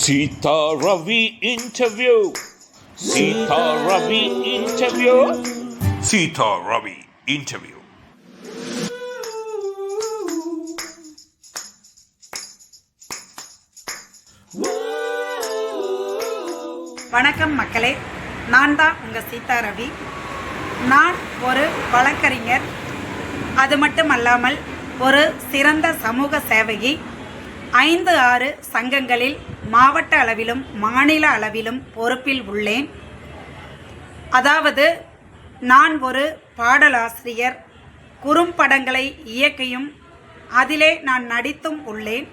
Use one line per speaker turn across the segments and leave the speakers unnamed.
Sita Ravi interview. Sita Ravi interview. Sita Ravi interview.
வணக்கம் மக்களே, நான் தான் உங்கள் சீதா ரவி. நான் ஒரு வழக்கறிஞர், அது மட்டுமல்லாமல் ஒரு சிறந்த சமூக சேவகி. 5-6 சங்கங்களில் மாவட்ட அளவிலும் மாநில அளவிலும் பொறுப்பில் உள்ளேன். அதாவது நான் ஒரு பாடலாசிரியர், குறும்படங்களை இயக்கியும் அதிலே நான் நடித்தும் உள்ளேன்.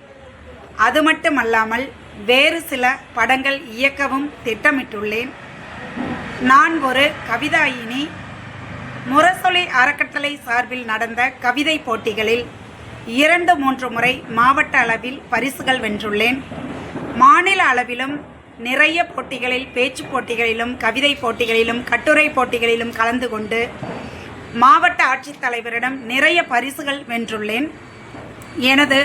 அது மட்டுமல்லாமல் வேறு சில படங்கள் இயக்கவும் திட்டமிட்டுள்ளேன். நான் ஒரு கவிதாயினி. முரசொலி அறக்கட்டளை சார்பில் நடந்த கவிதை போட்டிகளில் 2-3 முறை மாவட்ட அளவில் பரிசுகள் வென்றுள்ளேன். மாநில அளவிலும் நிறைய போட்டிகளில், பேச்சு போட்டிகளிலும், கவிதை போட்டிகளிலும், கட்டுரை போட்டிகளிலும் கலந்து கொண்டு மாவட்ட ஆட்சித்தலைவரிடம் நிறைய பரிசுகள் வென்றுள்ளேன். எனது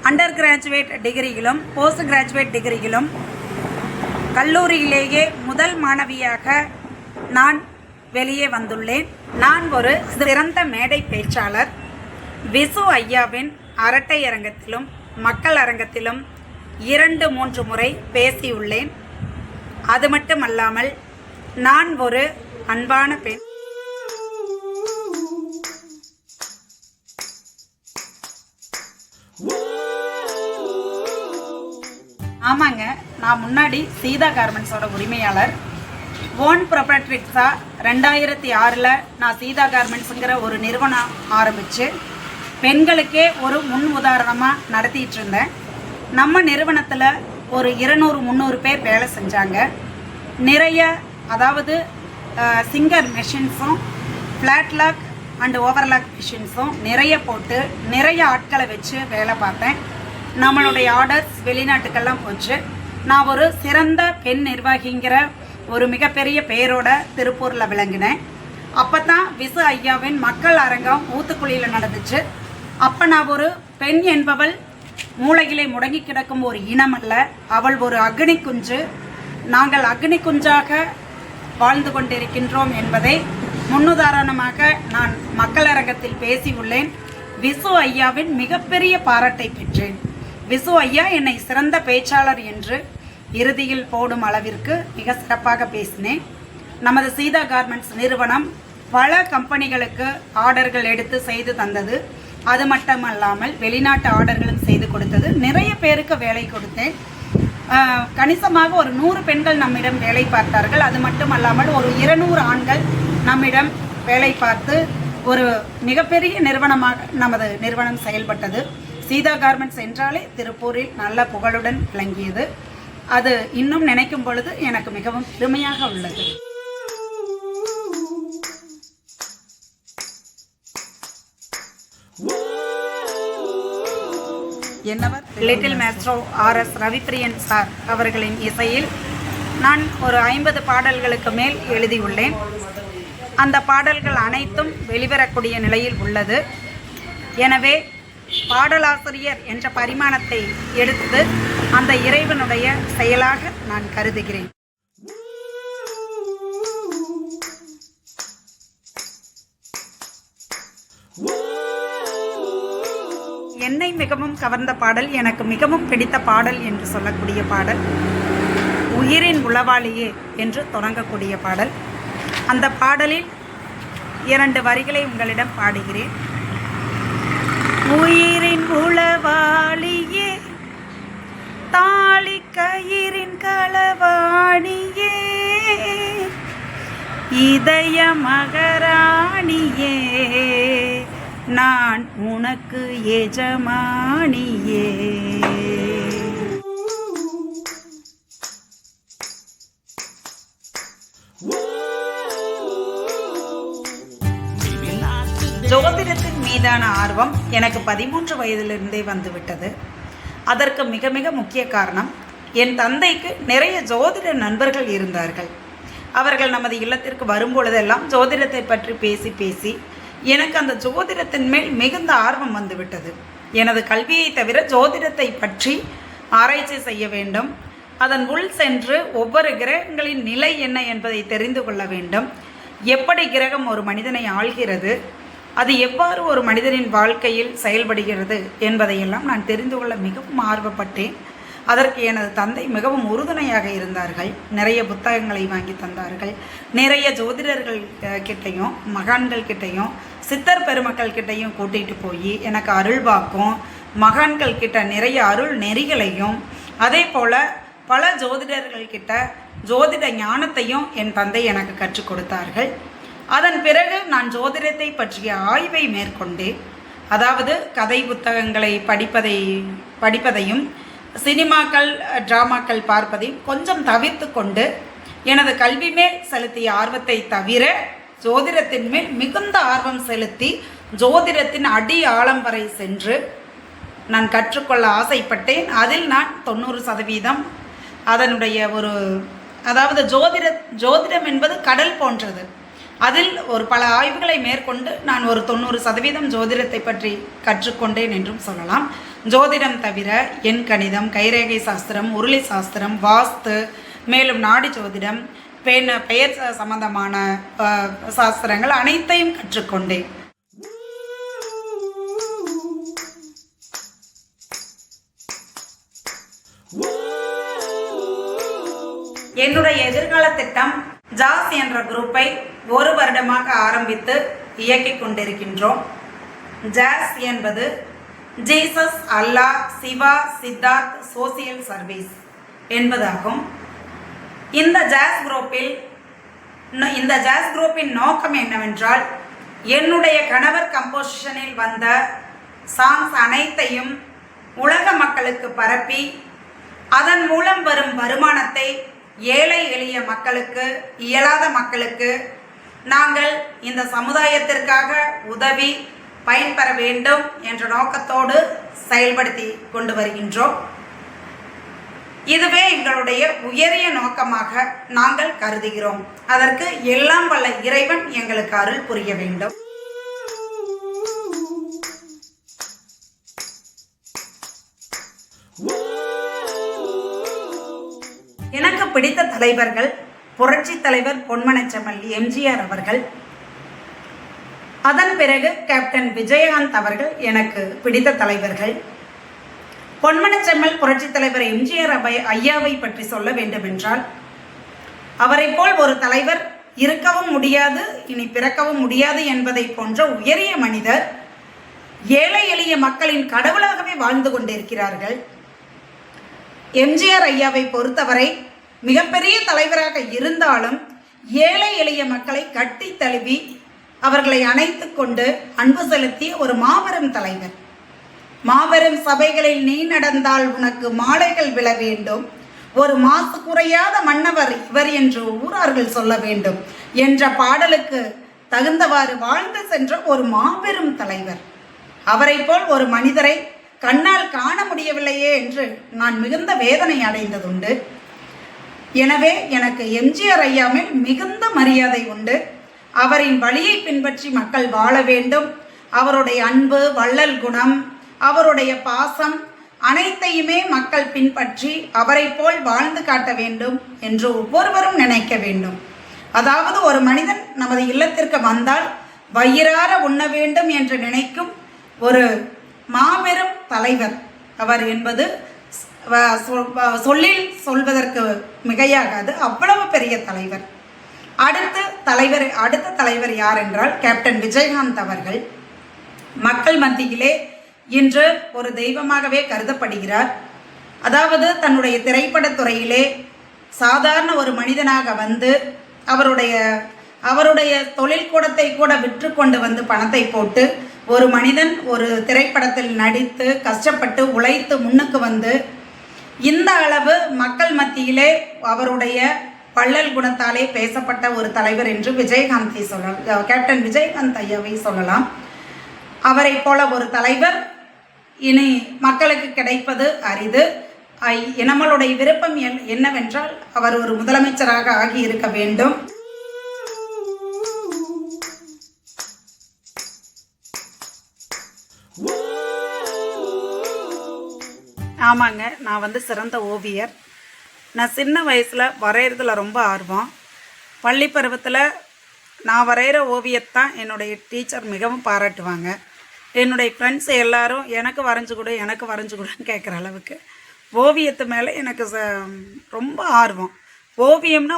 அண்டர் கிராஜுவேட் டிகிரியிலும் போஸ்ட் கிராஜுவேட் டிகிரியிலும் கல்லூரியிலேயே முதல் மாணவியாக நான் வெளியே வந்துள்ளேன். நான் ஒரு சிறந்த மேடை பேச்சாளர். விசு ஐயாவின் அரட்டை அரங்கத்திலும் மக்கள் அரங்கத்திலும் 2-3 முறை பேசியுள்ளேன். அது மட்டுமல்லாமல் நான் ஒரு அன்பான பெண். ஆமாங்க, நான் முன்னாடி சீதா கார்மெண்ட்ஸோட உரிமையாளர். ஓன் ப்ரொப்ரைட்டரிஸாக 2006 நான் சீதா கார்மெண்ட்ஸுங்கிற ஒரு நிறுவனம் ஆரம்பித்து பெண்களுக்கே ஒரு முன் உதாரணமாக நடத்திட்டு இருந்தேன். நம்ம நிறுவனத்தில் ஒரு 200-300 பேர் வேலை செஞ்சாங்க. நிறைய, அதாவது சிங்கர் மெஷின்ஸும் ஃப்ளாட் லாக் அண்டு ஓவர்லாக் மிஷின்ஸும் நிறைய போட்டு நிறைய ஆட்களை வச்சு வேலை பார்த்தேன். நம்மளுடைய ஆர்டர்ஸ் வெளிநாட்டுக்கெல்லாம் போச்சு. நான் ஒரு சிறந்த பெண் நிர்வாகிங்கிற ஒரு மிகப்பெரிய பெயரோட திருப்பூரில் விளங்கினேன். அப்போ தான் விசு ஐயாவின் மக்கள் அரங்கம் ஊத்துக்குழியில் நடந்துச்சு. அப்போ நான் ஒரு பெண் என்பவள் மூளையிலே முடங்கி கிடக்கும் ஒரு இனம் அல்ல, அவள் ஒரு அக்னி குஞ்சு. நாங்கள் அக்னி குஞ்சாக வாழ்ந்து கொண்டிருக்கின்றோம் என்பதை முன்னுதாரணமாக நான் மக்கள் அரங்கத்தில் பேசி உள்ளேன். விசு ஐயாவின் மிகப்பெரிய பாராட்டை பெற்றேன். விசு ஐயா என்னை சிறந்த பேச்சாளர் என்று இறுதியில் போடும் அளவிற்கு மிக சிறப்பாக பேசினேன். நமது சீதா கார்மெண்ட்ஸ் நிறுவனம் பல கம்பெனிகளுக்கு ஆர்டர்கள் எடுத்து செய்து தந்தது. அது மட்டுமல்லாமல் வெளிநாட்டு ஆர்டர்களும் செய்து கொடுத்தது. நிறைய பேருக்கு வேலை கொடுத்தேன். கணிசமாக ஒரு 100 பெண்கள் நம்மிடம் வேலை பார்த்தார்கள். அது மட்டுமல்லாமல் ஒரு 200 ஆண்கள் நம்மிடம் வேலை பார்த்து ஒரு மிகப்பெரிய நிறுவனமாக நமது நிறுவனம் செயல்பட்டது. சீதா கார்மெண்ட்ஸ் என்றாலே திருப்பூரில் நல்ல புகழுடன் விளங்கியது. அது இன்னும் நினைக்கும் பொழுது எனக்கு மிகவும் பெருமையாக உள்ளது. என்னவர் little maestro RS Ravipriyan sir அவர்களின் இசையில் நான் ஒரு 50 பாடல்களுக்கு மேல் எழுதியுள்ளேன். அந்த பாடல்கள் அனைத்தும் வெளிவரக்கூடிய நிலையில் உள்ளது. எனவே பாடலாசிரியர் என்ற பரிமாணத்தை எடுத்து அந்த இறைவனுடைய செயலாக நான் கருதுகிறேன். என்னை மிகவும் கவர்ந்த பாடல், எனக்கு மிகவும் பிடித்த பாடல் என்று சொல்லக்கூடிய பாடல் உயிரின் உளவாளியே என்று தொடங்கக்கூடிய பாடல். அந்த பாடலில் 2 வரிகளை உங்களிடம் பாடுகிறேன். உயிரின் உளவாளியே, தாலி கயிறின் களவாணியே, இதய மகராணியே, நான் உனக்கு எஜமானியே. ஜோதிடத்தின் மீதான ஆர்வம் எனக்கு 13 வயதிலிருந்தே வந்துவிட்டது. அதற்கு மிக மிக முக்கிய காரணம், என் தந்தைக்கு நிறைய ஜோதிட நண்பர்கள் இருந்தார்கள். அவர்கள் நமது இல்லத்திற்கு வரும்பொழுதெல்லாம் ஜோதிடத்தை பற்றி பேசி பேசி எனக்கு அந்த ஜோதிடத்தின் மேல் மிகுந்த ஆர்வம் வந்துவிட்டது. எனது கல்வியை தவிர ஜோதிடத்தை பற்றி ஆராய்ச்சி செய்ய வேண்டும், அதன் உள் சென்று ஒவ்வொரு கிரகங்களின் நிலை என்ன என்பதை தெரிந்து கொள்ள வேண்டும். எப்படி கிரகம் ஒரு மனிதனை ஆள்கிறது, அது எவ்வாறு ஒரு மனிதனின் வாழ்க்கையில் செயல்படுகிறது என்பதையெல்லாம் நான் தெரிந்து கொள்ள மிகவும் ஆர்வப்பட்டேன். அதற்கு எனது தந்தை மிகவும் உறுதுணையாக இருந்தார்கள். நிறைய புத்தகங்களை வாங்கி தந்தார்கள். நிறைய ஜோதிடர்கள் கிட்டையும் மகான்கள் கிட்டையும் சித்தர் பெருமக்கள் கிட்டையும் கூட்டிகிட்டு போய் எனக்கு அருள்வாக்கும், மகான்கள் கிட்ட நிறைய அருள் நெறிகளையும் அதே போல் பல ஜோதிடர்கள் கிட்ட ஜோதிட ஞானத்தையும் என் தந்தை எனக்கு கற்றுக் கொடுத்தார்கள். அதன் பிறகு நான் ஜோதிடத்தை பற்றிய ஆய்வை மேற்கொண்டேன். அதாவது கதை புத்தகங்களை படிப்பதையும் சினிமாக்கள் டிராமாக்கள் பார்ப்பதையும் கொஞ்சம் தவிர்த்து கொண்டு எனது கல்வி மேல் செலுத்திய ஆர்வத்தை தவிர ஜோதிடத்தின் மேல் மிகுந்த ஆர்வம் செலுத்தி ஜோதிடத்தின் அடி ஆழம் வரை சென்று நான் கற்றுக்கொள்ள ஆசைப்பட்டேன். அதில் நான் 90% அதனுடைய அதாவது ஜோதிடம் என்பது கடல் போன்றது. அதில் பல ஆய்வுகளை மேற்கொண்டு நான் 90% ஜோதிடத்தை பற்றி கற்றுக்கொண்டேன் என்றும் சொல்லலாம். ஜோதிடம் தவிர எண் கணிதம், கைரேகை சாஸ்திரம், உருளி சாஸ்திரம், வாஸ்து, மேலும் நாடி ஜோதிடம், பெயர் சம்பந்தமான சாஸ்திரங்கள் அனைத்தையும் கற்றுக்கொண்டேன். என்னுடைய எதிர்கால திட்டம் ஜாஸ் என்ற குரூப்பை 1 வருடமாக ஆரம்பித்து இயக்கிக் கொண்டிருக்கின்றோம். ஜாஸ் என்பது ஜீசஸ், அல்லாஹ், சிவா, சித்தார்த் சோசியல் சர்வீஸ் என்பதாகும். இந்த ஜாஸ் குரூப்பின் நோக்கம் என்னவென்றால், என்னுடைய கணவர் கம்போசிஷனில் வந்த சாங்ஸ் அனைத்தையும் உலக மக்களுக்கு பரப்பி அதன் மூலம் வரும் வருமானத்தை ஏழை எளிய மக்களுக்கு, இயலாத மக்களுக்கு நாங்கள் இந்த சமுதாயத்திற்காக உதவி பயன்பெற வேண்டும் என்ற நோக்கத்தோடு செயல்படுத்தி கொண்டு வருகின்றோம். இதுவே எங்களுடைய உயரிய நோக்கமாக நாங்கள் கருதுகிறோம். அதற்கு எல்லாம் வல்ல இறைவன் எங்களுக்கு அருள் புரிய வேண்டும். எனக்கு பிடித்த தலைவர்கள் புரட்சி தலைவர் பொன்மனச்செம்மல் எம்ஜிஆர் அவர்கள். அதன் பிறகு கேப்டன் விஜயகாந்த் அவர்கள் எனக்கு பிடித்த தலைவர்கள். பொன்மனச்செம்மல் புரட்சி தலைவர் எம்ஜிஆர் ஐயாவை பற்றி சொல்ல வேண்டுமென்றால், அவரை போல் ஒரு தலைவர் இருக்கவும் முடியாது, இனி பிறக்கவும் முடியாது என்பதை போன்ற உயரிய மனிதர் ஏழை எளிய மக்களின் கடவுளாகவே வாழ்ந்து கொண்டிருக்கிறார்கள். எம்ஜிஆர் ஐயாவை பொறுத்தவரை மிகப்பெரிய தலைவராக இருந்தாலும் ஏழை எளிய மக்களை கட்டி தழுவி அவர்களை அணைத்து கொண்டு அன்பு செலுத்திய ஒரு மாபெரும் தலைவர். மாபெரும் சபைகளில் நீ நடந்தால் உனக்கு மாலைகள் விழ வேண்டும், ஒரு மாசு குறையாத மன்னவர் இவர் என்று ஊரார்கள் சொல்ல வேண்டும் என்ற பாடலுக்கு தகுந்தவாறு வாழ்ந்து சென்ற ஒரு மாபெரும் தலைவர். அவரை போல் ஒரு மனிதரை கண்ணால் காண முடியவில்லையே என்று நான் மிகுந்த வேதனை அடைந்ததுண்டு. எனவே எனக்கு எம்ஜிஆர் ஐயா மேல் மிகுந்த மரியாதை உண்டு. அவரின் வழியை பின்பற்றி மக்கள் வாழ வேண்டும். அவருடைய அன்பு, வள்ளல் குணம், அவருடைய பாசம் அனைத்தையுமே மக்கள் பின்பற்றி அவரை போல் வாழ்ந்து காட்ட வேண்டும் என்று ஒவ்வொருவரும் நினைக்க வேண்டும். அதாவது ஒரு மனிதன் நமது இல்லத்திற்கு வந்தால் வயிறார உண்ண வேண்டும் என்று நினைக்கும் ஒரு மாபெரும் தலைவர் அவர் என்பது சொல்லில் சொல்வதற்கு மிகையாகாது. அவ்வளவு பெரிய தலைவர். அடுத்த தலைவர் யார் என்றால் கேப்டன் விஜயகாந்த் அவர்கள். மக்கள் மத்தியிலே இன்று ஒரு தெய்வமாகவே கருதப்படுகிறார். அதாவது தன்னுடைய திரைப்படத்துறையிலே சாதாரண ஒரு மனிதனாக வந்து அவருடைய தொழில் கூடத்தை கூட விற்று கொண்டு வந்து பணத்தை போட்டு ஒரு மனிதன் ஒரு திரைப்படத்தில் நடித்து கஷ்டப்பட்டு உழைத்து முன்னுக்கு வந்து இந்த அளவு மக்கள் மத்தியிலே அவருடைய வள்ளல் குணத்தாலே பேசப்பட்ட ஒரு தலைவர் என்று விஜயகாந்தை சொல்லலாம். கேப்டன் விஜயகாந்த் ஐயாவை சொல்லலாம். அவரை போல ஒரு தலைவர் இனி மக்களுக்கு கிடைப்பது அரிது. நம்மளுடைய விருப்பம் என்னவென்றால் அவர் ஒரு முதலமைச்சராக ஆகி இருக்க வேண்டும். ஆமாங்க, நான் சிறந்த ஓவியர். நான் சின்ன வயசில் வரைகிறதுல ரொம்ப ஆர்வம். பள்ளி பருவத்தில் நான் வரைகிற ஓவியத்தான் என்னுடைய டீச்சர் மிகவும் பாராட்டுவாங்க. என்னுடைய ஃப்ரெண்ட்ஸ் எல்லோரும் எனக்கு வரைஞ்சி கொடுன்னு கேட்குற அளவுக்கு ஓவியத்து மேலே எனக்கு ரொம்ப ஆர்வம். ஓவியம்னா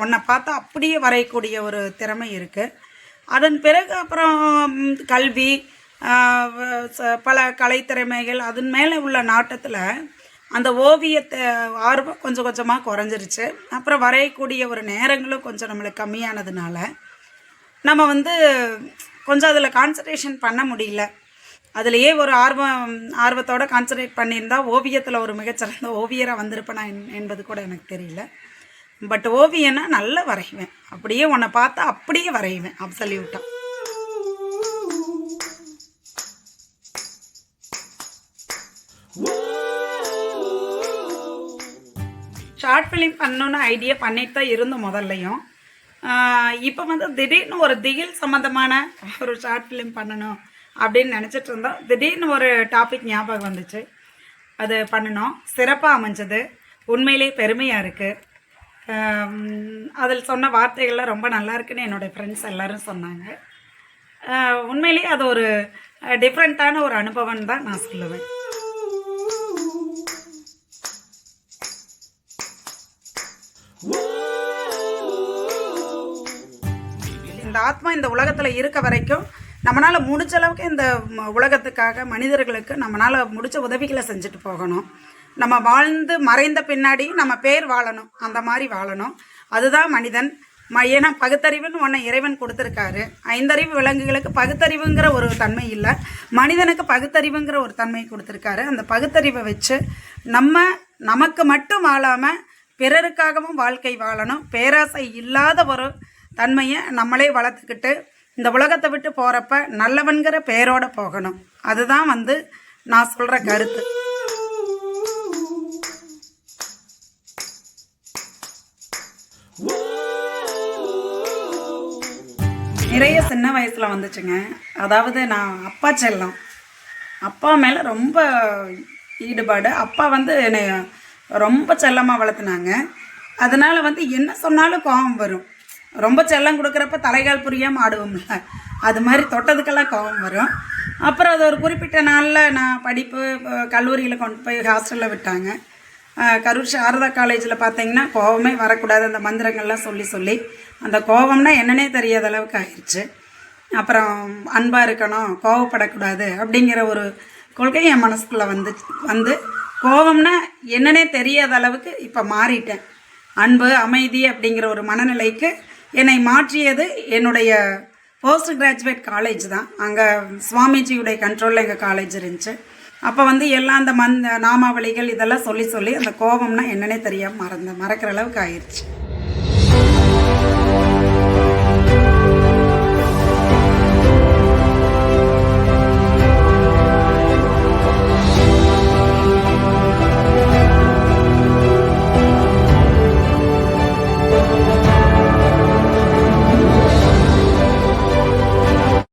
உன்னை பார்த்தா அப்படியே வரையக்கூடிய ஒரு திறமை இருக்குது. அதன் பிறகு அப்புறம் கல்வி, பல கலைத்திறமைகள் அதன் மேலே உள்ள நாட்டத்தில் அந்த ஓவியத்தை ஆர்வம் கொஞ்சம் கொஞ்சமாக குறைஞ்சிருச்சு. அப்புறம் வரையக்கூடிய ஒரு நேரங்களும் கொஞ்சம் நம்மளுக்கு கம்மியானதுனால நம்ம கொஞ்சம் அதில் கான்சன்ட்ரேஷன் பண்ண முடியல. அதுலேயே ஒரு ஆர்வத்தோடு கான்சன்ட்ரேட் பண்ணியிருந்தால் ஓவியத்தில் ஒரு மிகச்சிறந்த ஓவியராக வந்திருப்பேனா என்பது கூட எனக்கு தெரியல. பட் ஓவியன்னா நல்லா வரைவேன். அப்படியே உன்னை பார்த்தா அப்படியே வரைவேன் அப்சல்யூட்டாக. ஷார்ட் ஃபிலிம் பண்ணணுன்னு ஐடியா பண்ணிட்டு தான் இருந்தோம் முதல்லையும். இப்போ திடீர்னு ஒரு திகில் சம்மந்தமான ஒரு ஷார்ட் ஃபிலிம் பண்ணணும் அப்படின்னு நினச்சிட்டு இருந்தோம். திடீர்னு ஒரு டாபிக் ஞாபகம் வந்துச்சு, அது பண்ணினோம். சிறப்பாக அமைஞ்சது. உண்மையிலே பெருமையாக இருக்குது. அதில் சொன்ன வார்த்தைகள்லாம் ரொம்ப நல்லா இருக்குன்னு என்னோடய ஃப்ரெண்ட்ஸ் எல்லோரும் சொன்னாங்க. உண்மையிலேயே அது ஒரு டிஃப்ரெண்ட்டான ஒரு அனுபவம் தான் நான் சொல்லுவேன். இந்த ஆத்மா இந்த உலகத்தில் இருக்க வரைக்கும் நம்மளால் முடிஞ்ச அளவுக்கு இந்த உலகத்துக்காக மனிதர்களுக்கு நம்மளால் முடிச்ச உதவிகளை செஞ்சுட்டு போகணும். நம்ம வாழ்ந்து மறைந்த பின்னாடி நம்ம பேர் வாழணும், அந்த மாதிரி வாழணும். அதுதான் மனிதன். ஏன்னா பகுத்தறிவுன்னு ஒன்று இறைவன் கொடுத்துருக்காரு. 5 அறிவு விலங்குகளுக்கு பகுத்தறிவுங்கிற ஒரு தன்மை இல்லை, மனிதனுக்கு பகுத்தறிவுங்கிற ஒரு தன்மை கொடுத்துருக்காரு. அந்த பகுத்தறிவை வச்சு நமக்கு மட்டும் வாழாமல் பிறருக்காகவும் வாழ்க்கை வாழணும். பேராசை இல்லாத ஒரு தன்மையை நம்மளே வளர்த்துக்கிட்டு இந்த உலகத்தை விட்டு போகிறப்ப நல்லவன்கிற பேரோடு போகணும். அதுதான் நான் சொல்கிற கருத்து. நிறைய சின்ன வயசில் வந்துச்சுங்க. அதாவது நான் அப்பா செல்லம், அப்பா மேலே ரொம்ப ஈடுபாடு. அப்பா என்னை ரொம்ப செல்லமாக வளர்த்துனாங்க. அதனால் என்ன சொன்னாலும் கோபம் வரும். ரொம்ப செல்லம் கொடுக்குறப்ப தலைகால் புரியாமல் ஆடுவோம்ல, அது மாதிரி தொட்டதுக்கெல்லாம் கோபம் வரும். அப்புறம் அது ஒரு குறிப்பிட்ட நாளில் நான் படிப்பு கல்லூரியில் கொண்டு போய் ஹாஸ்டலில் விட்டாங்க. கரூர் சாரதா காலேஜில் பார்த்தீங்கன்னா கோபமே வரக்கூடாது, அந்த மந்திரங்கள்லாம் சொல்லி அந்த கோபம்னா என்னன்னே தெரியாத அளவுக்கு ஆயிடுச்சு. அப்புறம் அன்பாக இருக்கணும், கோபப்படக்கூடாது அப்படிங்கிற ஒரு கொள்கை என் மனசுக்குள்ளே வந்து கோபம்னா என்னன்னே தெரியாத அளவுக்கு இப்போ மாறிட்டேன். அன்பு, அமைதி அப்படிங்கிற ஒரு மனநிலைக்கு என்னை மாற்றியது என்னுடைய போஸ்ட் கிராஜுவேட் காலேஜ் தான். அங்கே சுவாமிஜியுடைய கண்ட்ரோலில் எங்கள் காலேஜ் இருந்துச்சு. அப்போ எல்லாம் அந்த நாமாவளிகள் இதெல்லாம் சொல்லி அந்த கோபம்னா என்னன்னே தெரியாமல் மறக்கிற அளவுக்கு ஆயிடுச்சு.